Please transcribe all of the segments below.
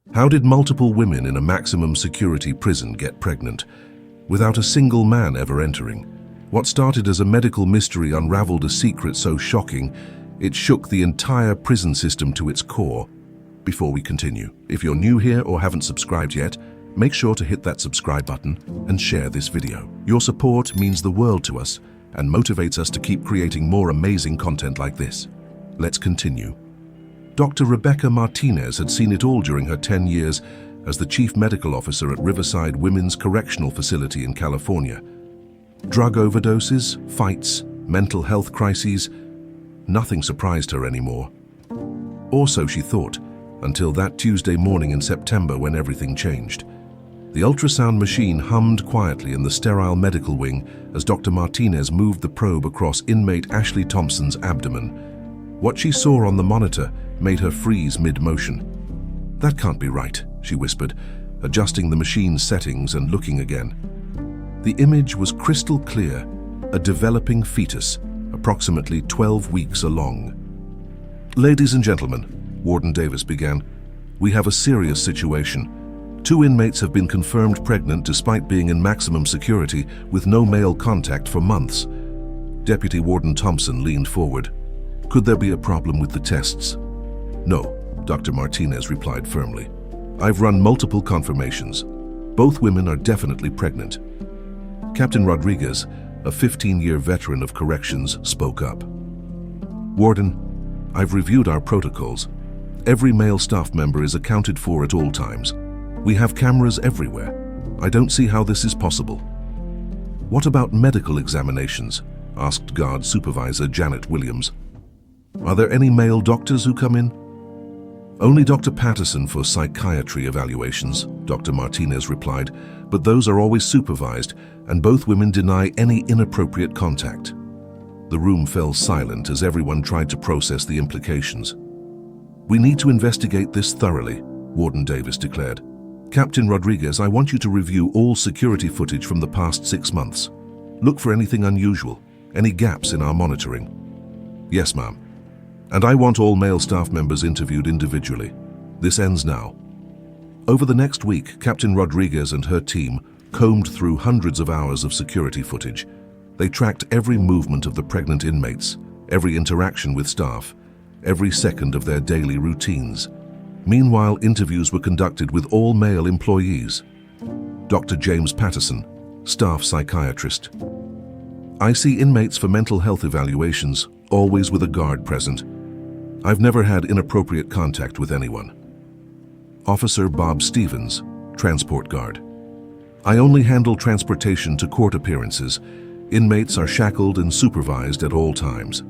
How did multiple women in a maximum security prison get pregnant, without a single man ever entering? What started as a medical mystery unraveled a secret so shocking, it shook the entire prison system to its core. Before we continue, if you're new here or haven't subscribed yet, make sure to hit that subscribe button and share this video. Your support means the world to us and motivates us to keep creating more amazing content like this. Let's continue. Dr. Rebecca Martinez had seen it all during her 10 years as the chief medical officer at Riverside Women's Correctional Facility in California. Drug overdoses, fights, mental health crises, nothing surprised her anymore. Or so she thought, until that Tuesday morning in September when everything changed. The ultrasound machine hummed quietly in the sterile medical wing as Dr. Martinez moved the probe across inmate Ashley Thompson's abdomen. What she saw on the monitor made her freeze mid-motion. "That can't be right," she whispered, adjusting the machine's settings and looking again. The image was crystal clear, a developing fetus, approximately 12 weeks along. "Ladies and gentlemen," Warden Davis began, "we have a serious situation. 2 inmates have been confirmed pregnant despite being in maximum security with no male contact for months." Deputy Warden Thompson leaned forward. "Could there be a problem with the tests?" "No," Dr. Martinez replied firmly. "I've run multiple confirmations. Both women are definitely pregnant." Captain Rodriguez, a 15-year veteran of corrections, spoke up. "Warden, I've reviewed our protocols. Every male staff member is accounted for at all times. We have cameras everywhere. I don't see how this is possible." "What about medical examinations?" asked Guard Supervisor Janet Williams. "Are there any male doctors who come in?" "Only Dr. Patterson for psychiatry evaluations," Dr. Martinez replied, "but those are always supervised, and both women deny any inappropriate contact." The room fell silent as everyone tried to process the implications. "We need to investigate this thoroughly," Warden Davis declared. "Captain Rodriguez, I want you to review all security footage from the past 6 months. Look for anything unusual, any gaps in our monitoring." "Yes, ma'am. And I want all male staff members interviewed individually. This ends now." Over the next week, Captain Rodriguez and her team combed through hundreds of hours of security footage. They tracked every movement of the pregnant inmates, every interaction with staff, every second of their daily routines. Meanwhile, interviews were conducted with all male employees. Dr. James Patterson, staff psychiatrist. "I see inmates for mental health evaluations, always with a guard present. I've never had inappropriate contact with anyone." Officer Bob Stevens, transport guard. "I only handle transportation to court appearances. Inmates are shackled and supervised at all times."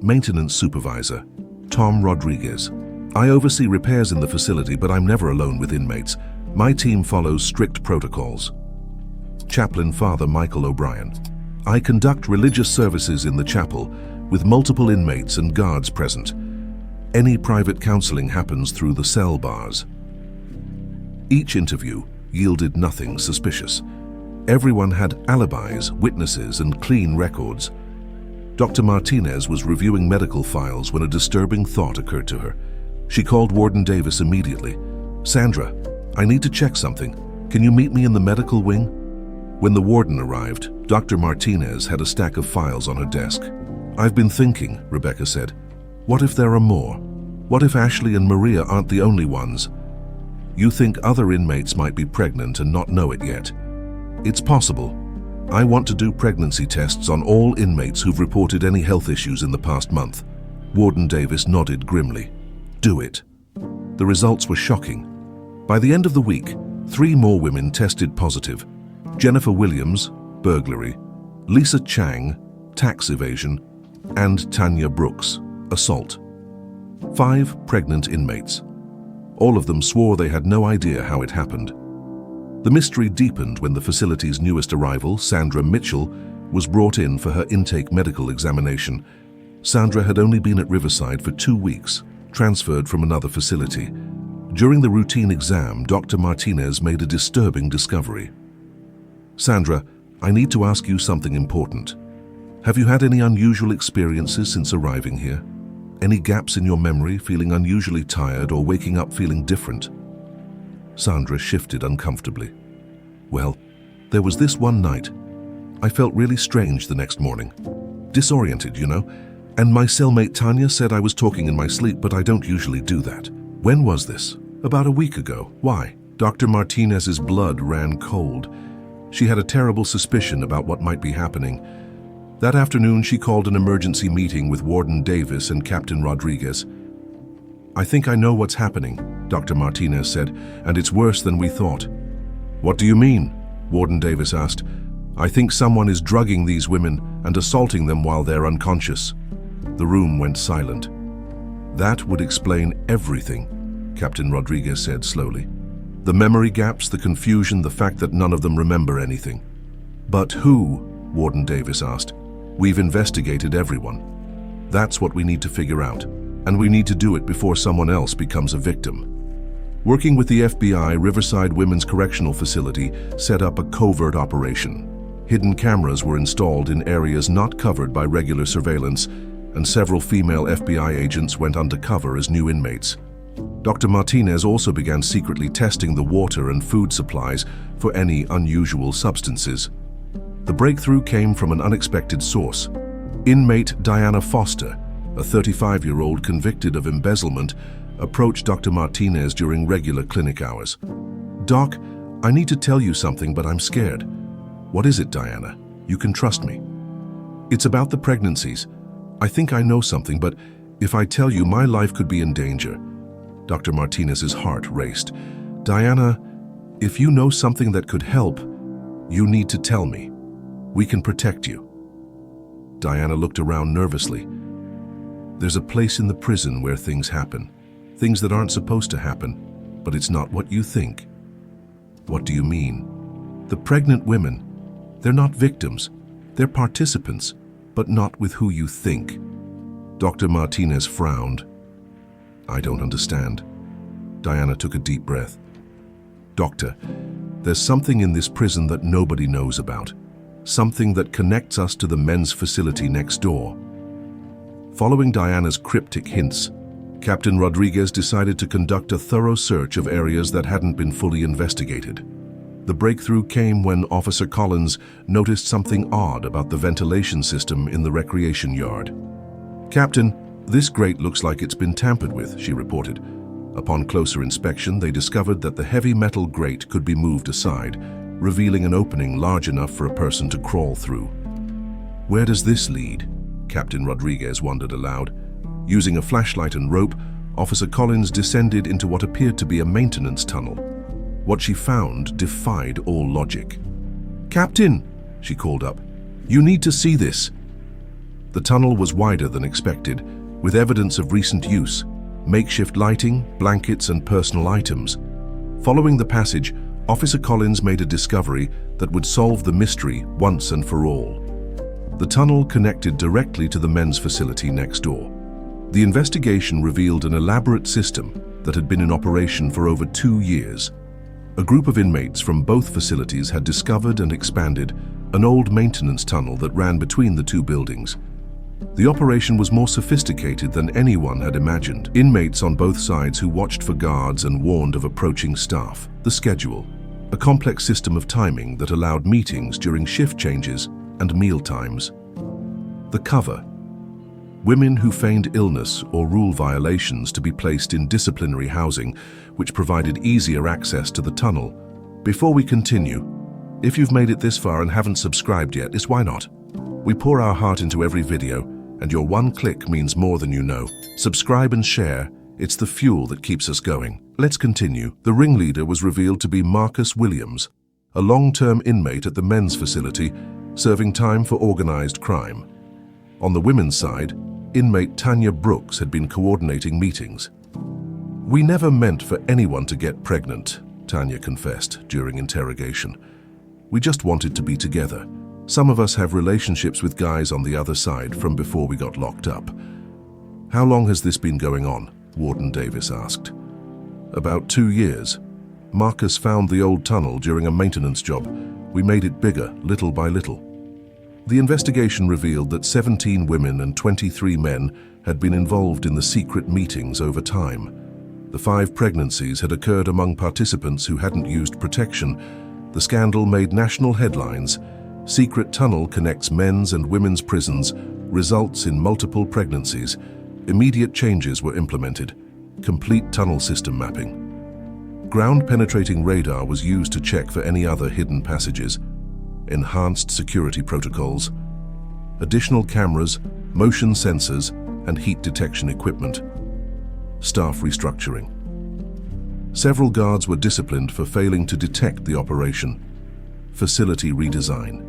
Maintenance supervisor, Tom Rodriguez. "I oversee repairs in the facility, but I'm never alone with inmates. My team follows strict protocols." Chaplain Father Michael O'Brien. "I conduct religious services in the chapel with multiple inmates and guards present. Any private counseling happens through the cell bars." Each interview yielded nothing suspicious. Everyone had alibis, witnesses, and clean records. Dr. Martinez was reviewing medical files when a disturbing thought occurred to her. She called Warden Davis immediately. "Sandra, I need to check something. Can you meet me in the medical wing?" When the warden arrived, Dr. Martinez had a stack of files on her desk. "I've been thinking," Rebecca said. "What if there are more? What if Ashley and Maria aren't the only ones? You think other inmates might be pregnant and not know it yet? It's possible. I want to do pregnancy tests on all inmates who've reported any health issues in the past month." Warden Davis nodded grimly. "Do it." The results were shocking. By the end of the week, 3 more women tested positive. Jennifer Williams, burglary; Lisa Chang, tax evasion; and Tanya Brooks, assault. 5 pregnant inmates. All of them swore they had no idea how it happened. The mystery deepened when the facility's newest arrival, Sandra Mitchell, was brought in for her intake medical examination. Sandra had only been at Riverside for 2 weeks, transferred from another facility. During the routine exam, Dr. Martinez made a disturbing discovery. "Sandra, I need to ask you something important. Have you had any unusual experiences since arriving here?" Any gaps in your memory, feeling unusually tired or waking up feeling different? Sandra shifted uncomfortably. Well, there was this one night. I felt really strange the next morning. Disoriented, you know, and my cellmate Tanya said I was talking in my sleep, but I don't usually do that. When was this? About a week ago. Why? Dr. Martinez's blood ran cold. She had a terrible suspicion about what might be happening. That afternoon, she called an emergency meeting with Warden Davis and Captain Rodriguez. I think I know what's happening, Dr. Martinez said, and it's worse than we thought. What do you mean? Warden Davis asked. I think someone is drugging these women and assaulting them while they're unconscious. The room went silent. That would explain everything, Captain Rodriguez said slowly. The memory gaps, the confusion, the fact that none of them remember anything. But who? Warden Davis asked. We've investigated everyone. That's what we need to figure out, and we need to do it before someone else becomes a victim. Working with the FBI, Riverside Women's Correctional Facility set up a covert operation. Hidden cameras were installed in areas not covered by regular surveillance, and several female FBI agents went undercover as new inmates. Dr. Martinez also began secretly testing the water and food supplies for any unusual substances. The breakthrough came from an unexpected source. Inmate Diana Foster, a 35-year-old convicted of embezzlement, approached Dr. Martinez during regular clinic hours. Doc, I need to tell you something, but I'm scared. What is it, Diana? You can trust me. It's about the pregnancies. I think I know something, but if I tell you, my life could be in danger. Dr. Martinez's heart raced. Diana, if you know something that could help, you need to tell me. We can protect you. Diana looked around nervously. There's a place in the prison where things happen. Things that aren't supposed to happen, but it's not what you think. What do you mean? The pregnant women, they're not victims. They're participants, but not with who you think. Dr. Martinez frowned. I don't understand. Diana took a deep breath. Doctor, there's something in this prison that nobody knows about. Something that connects us to the men's facility next door. Following Diana's cryptic hints, Captain Rodriguez decided to conduct a thorough search of areas that hadn't been fully investigated. The breakthrough came when Officer Collins noticed something odd about the ventilation system in the recreation yard. Captain, this grate looks like it's been tampered with, she reported. Upon closer inspection, they discovered that the heavy metal grate could be moved aside, revealing an opening large enough for a person to crawl through. Where does this lead? Captain Rodriguez wondered aloud. Using a flashlight and rope, Officer Collins descended into what appeared to be a maintenance tunnel. What she found defied all logic. Captain, she called up, you need to see this. The tunnel was wider than expected, with evidence of recent use, makeshift lighting, blankets, and personal items. Following the passage, Officer Collins made a discovery that would solve the mystery once and for all. The tunnel connected directly to the men's facility next door. The investigation revealed an elaborate system that had been in operation for over 2 years. A group of inmates from both facilities had discovered and expanded an old maintenance tunnel that ran between the two buildings. The operation was more sophisticated than anyone had imagined. Inmates on both sides who watched for guards and warned of approaching staff. The schedule, a complex system of timing that allowed meetings during shift changes and meal times. The cover, women who feigned illness or rule violations to be placed in disciplinary housing, which provided easier access to the tunnel. Before we continue, if you've made it this far and haven't subscribed yet, why not? We pour our heart into every video, and your one click means more than you know. Subscribe and share. It's the fuel that keeps us going. Let's continue. The ringleader was revealed to be Marcus Williams, a long-term inmate at the men's facility, serving time for organized crime. On the women's side, inmate Tanya Brooks had been coordinating meetings. We never meant for anyone to get pregnant, Tanya confessed during interrogation. We just wanted to be together. Some of us have relationships with guys on the other side from before we got locked up. How long has this been going on? Warden Davis asked. About 2 years. Marcus found the old tunnel during a maintenance job. We made it bigger, little by little. The investigation revealed that 17 women and 23 men had been involved in the secret meetings over time. The 5 pregnancies had occurred among participants who hadn't used protection. The scandal made national headlines. Secret tunnel connects men's and women's prisons, results in multiple pregnancies. Immediate changes were implemented. Complete tunnel system mapping. Ground-penetrating radar was used to check for any other hidden passages. Enhanced security protocols. Additional cameras, motion sensors, and heat detection equipment. Staff restructuring. Several guards were disciplined for failing to detect the operation. Facility redesign.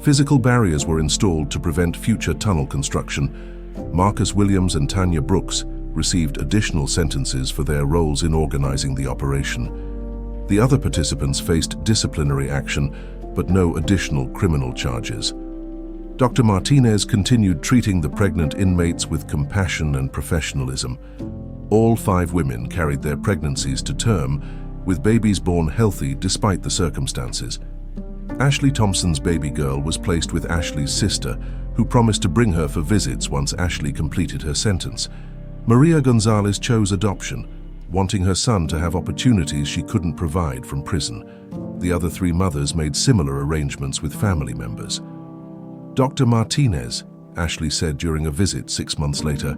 Physical barriers were installed to prevent future tunnel construction. Marcus Williams and Tanya Brooks received additional sentences for their roles in organizing the operation. The other participants faced disciplinary action, but no additional criminal charges. Dr. Martinez continued treating the pregnant inmates with compassion and professionalism. All 5 women carried their pregnancies to term, with babies born healthy despite the circumstances. Ashley Thompson's baby girl was placed with Ashley's sister, who promised to bring her for visits once Ashley completed her sentence. Maria Gonzalez chose adoption, wanting her son to have opportunities she couldn't provide from prison. The other 3 mothers made similar arrangements with family members. Dr. Martinez, Ashley said during a visit 6 months later,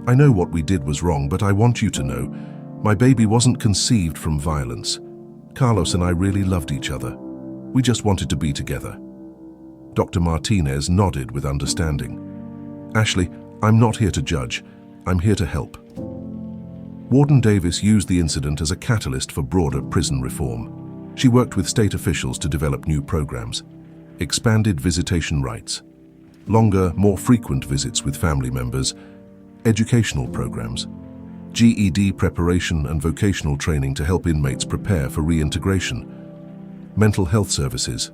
"I know what we did was wrong, but I want you to know, my baby wasn't conceived from violence. Carlos and I really loved each other. We just wanted to be together." Dr. Martinez nodded with understanding. "Ashley, I'm not here to judge. I'm here to help." Warden Davis used the incident as a catalyst for broader prison reform. She worked with state officials to develop new programs. Expanded visitation rights. Longer, more frequent visits with family members. Educational programs. GED preparation and vocational training to help inmates prepare for reintegration. Mental health services.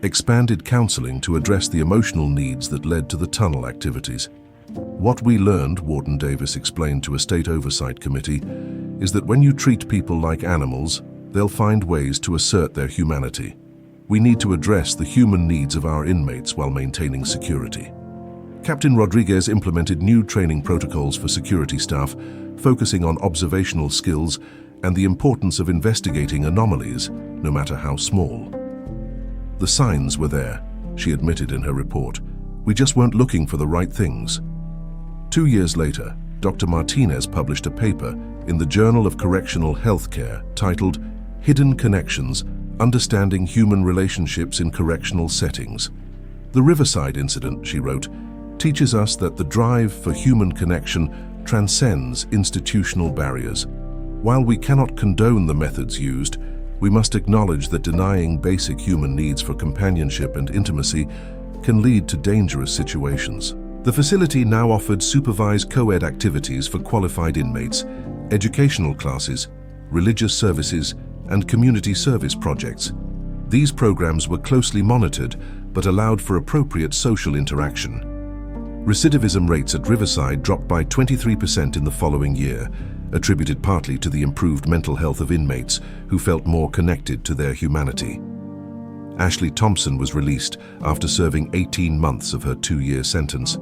Expanded counseling to address the emotional needs that led to the tunnel activities. What we learned, Warden Davis explained to a state oversight committee, is that when you treat people like animals, they'll find ways to assert their humanity. We need to address the human needs of our inmates while maintaining security. Captain Rodriguez implemented new training protocols for security staff, focusing on observational skills and the importance of investigating anomalies, no matter how small. "The signs were there," she admitted in her report. "We just weren't looking for the right things." 2 years later, Dr. Martinez published a paper in the Journal of Correctional Healthcare titled "Hidden Connections: Understanding Human Relationships in Correctional Settings." "The Riverside incident," she wrote, "teaches us that the drive for human connection transcends institutional barriers. While we cannot condone the methods used, we must acknowledge that denying basic human needs for companionship and intimacy can lead to dangerous situations." The facility now offered supervised co-ed activities for qualified inmates, educational classes, religious services, and community service projects. These programs were closely monitored but allowed for appropriate social interaction. Recidivism rates at Riverside dropped by 23% in the following year, attributed partly to the improved mental health of inmates who felt more connected to their humanity. Ashley Thompson was released after serving 18 months of her 2-year sentence.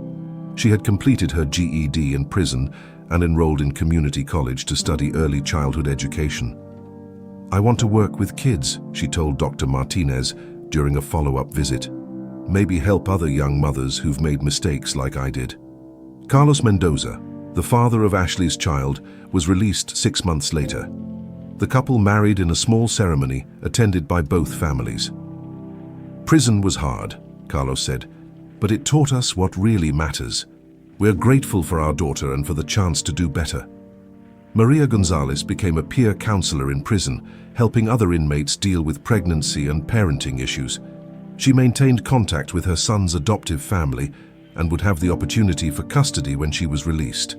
She had completed her GED in prison and enrolled in community college to study early childhood education. "I want to work with kids," she told Dr. Martinez during a follow-up visit. "Maybe help other young mothers who've made mistakes like I did." Carlos Mendoza, the father of Ashley's child, was released 6 months later. The couple married in a small ceremony attended by both families. "Prison was hard," Carlos said, "but it taught us what really matters. We're grateful for our daughter and for the chance to do better." Maria Gonzalez became a peer counselor in prison, helping other inmates deal with pregnancy and parenting issues. She maintained contact with her son's adoptive family and would have the opportunity for custody when she was released.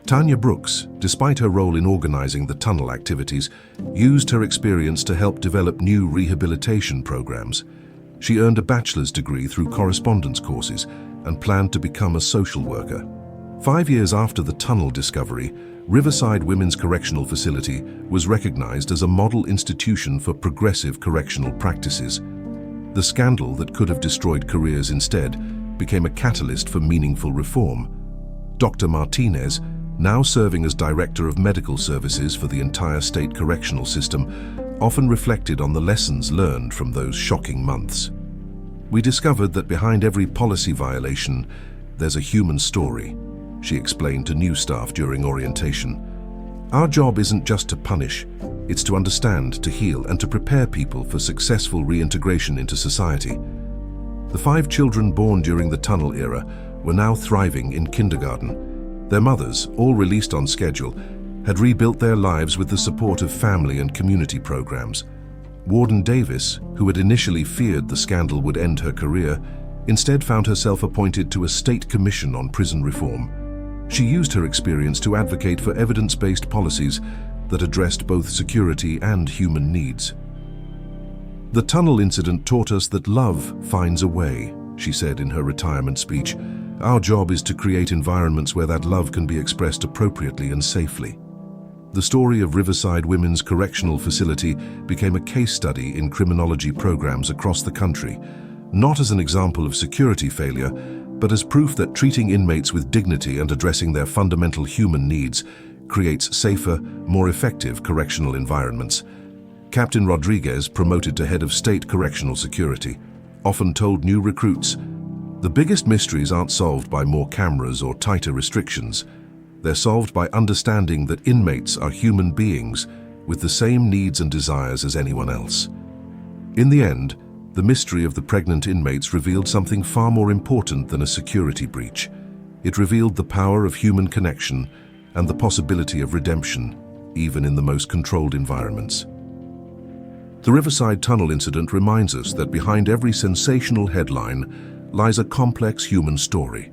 Tanya Brooks, despite her role in organizing the tunnel activities, used her experience to help develop new rehabilitation programs. She earned a bachelor's degree through correspondence courses and planned to become a social worker. 5 years after the tunnel discovery, Riverside Women's Correctional Facility was recognized as a model institution for progressive correctional practices. The scandal that could have destroyed careers instead became a catalyst for meaningful reform. Dr. Martinez, now serving as Director of Medical Services for the entire state correctional system, often reflected on the lessons learned from those shocking months. "We discovered that behind every policy violation, there's a human story," she explained to new staff during orientation. "Our job isn't just to punish, it's to understand, to heal, and to prepare people for successful reintegration into society." The 5 children born during the tunnel era were now thriving in kindergarten. Their mothers, all released on schedule, had rebuilt their lives with the support of family and community programs. Warden Davis, who had initially feared the scandal would end her career, instead found herself appointed to a state commission on prison reform. She used her experience to advocate for evidence-based policies that addressed both security and human needs. "The tunnel incident taught us that love finds a way," she said in her retirement speech. "Our job is to create environments where that love can be expressed appropriately and safely." The story of Riverside Women's Correctional Facility became a case study in criminology programs across the country, not as an example of security failure, but as proof that treating inmates with dignity and addressing their fundamental human needs creates safer, more effective correctional environments. Captain Rodriguez, promoted to head of state correctional security, often told new recruits, "The biggest mysteries aren't solved by more cameras or tighter restrictions. They're solved by understanding that inmates are human beings with the same needs and desires as anyone else." In the end, the mystery of the pregnant inmates revealed something far more important than a security breach. It revealed the power of human connection and the possibility of redemption, even in the most controlled environments. The Riverside Tunnel incident reminds us that behind every sensational headline lies a complex human story.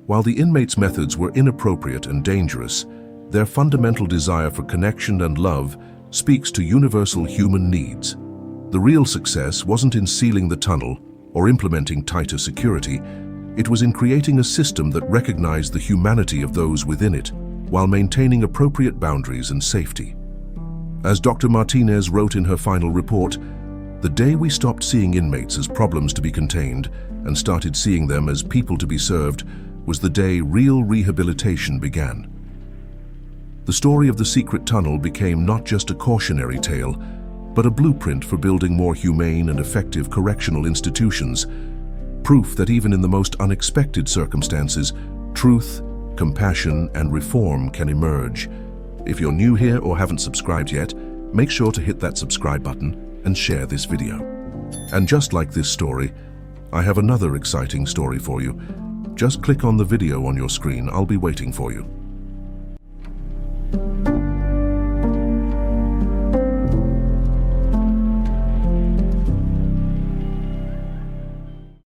While the inmates' methods were inappropriate and dangerous, their fundamental desire for connection and love speaks to universal human needs. The real success wasn't in sealing the tunnel or implementing tighter security. It was in creating a system that recognized the humanity of those within it, while maintaining appropriate boundaries and safety. As Dr. Martinez wrote in her final report, "The day we stopped seeing inmates as problems to be contained and started seeing them as people to be served was the day real rehabilitation began." The story of the secret tunnel became not just a cautionary tale, but a blueprint for building more humane and effective correctional institutions, proof that even in the most unexpected circumstances, truth, compassion, and reform can emerge. If you're new here or haven't subscribed yet, make sure to hit that subscribe button and share this video. And just like this story, I have another exciting story for you. Just click on the video on your screen. I'll be waiting for you.